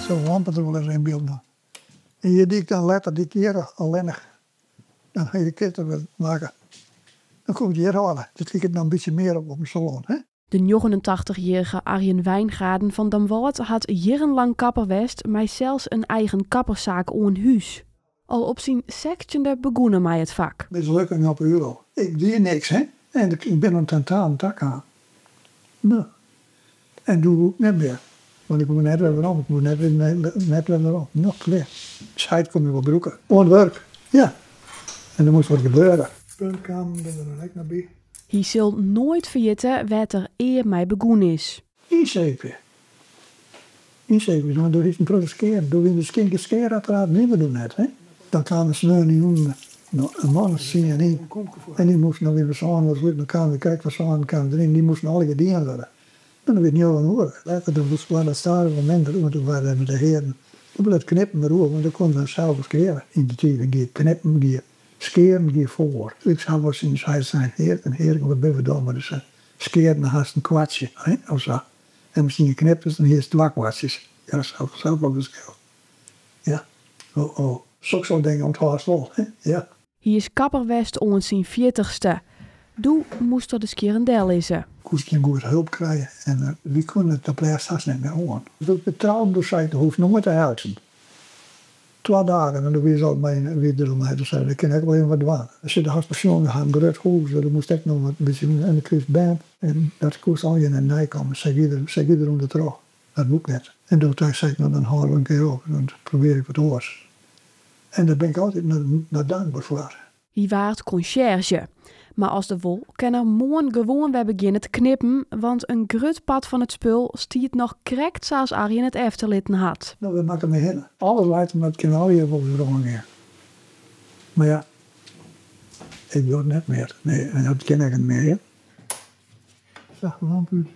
zo'n lampen er wel eens in beeld. En hier die ik dan later die keer alleenig. Dan ga je de kitten weer maken. Dan kom je hier halen. Dus ik het dan een beetje meer op mijn salon. Hè? De 89-jarige Arjen Wijngaarden van Damwoudt had jarenlang kapper west, maar zelfs een eigen kapperszaak aan huis. Al op zijn 16e begonnen mij het vak. Mislukking op euro. Ik doe niks, hè. En ik ben een tentamen tak aan. Nou. En doe ik net meer. Want ik moet net weer om. Ik moet net weer om. Nog twee. Scheid kom je wel broeken. Onwerk. Ja. En er moest wat gebeuren. Puntkamer, daar ben ik naar bij. Hij zal nooit vergeten wat er eer mij begonnen is. Inzeven, want door is een protesteren. Door in de skinke skeer uiteraard niet meer doen net, hè. Dan kwamen ze nu niet een man zien en in. En die moesten nog weer de zon was goed. Dan kwamen we kijken wat zon kwam erin. Die moesten alle gediend worden. En dan weet niet wat horen. Later dan was het staan moment. Want toen waren we de heren. Dan bleef het knippen maar hoor. Want dan konden we zelf skeren. In de tijd ging je knippen, ging je skeren, ging je voor. Ik zou wel zien, hij zijn heer en heer. Wat ben we dan? Maar dus skeren dan haast een kwartje. Hè, of zo. En misschien knippen dan hier is het wakwartjes. Ja, dat zou zelf ook eens gaan. Ja. Oh. Zo'n dingen onthoud wel. Hè? Ja. Hij is kapper west on zijn 40ste. Doe moest er dus keer een del is. Koest geen goede hulp krijgen en wie kunnen het op laatst haast niet meer aan. De betrouwen door zij hoeft nooit te helpen. 2 dagen en dan weer zo weer eromheen. Dus dat kan ik wel even wat doen. Als je de hospitaal gaat, een groot huis, dan moest ik nog wat beetje en dan kreeg je band. En dat kost al je naar mij komen. Zeg iedereen de terug. Dat moet net. En toen zei ik nog een halve keer op. Dan probeer ik wat hoors. En daar ben ik altijd naar dankbaar voor. Hij waart conciërge. Maar als de wol kan er morgen gewoon weer beginnen te knippen, want een grut pad van het spul stiert nog correct zoals Arjen het efterlitten had. Nou, we maken me heen. Alles lijkt me dat kanaal hier volgens mij. Maar ja, ik doe het net meer. Nee, dat ken ik niet meer. Zag een lamp uit.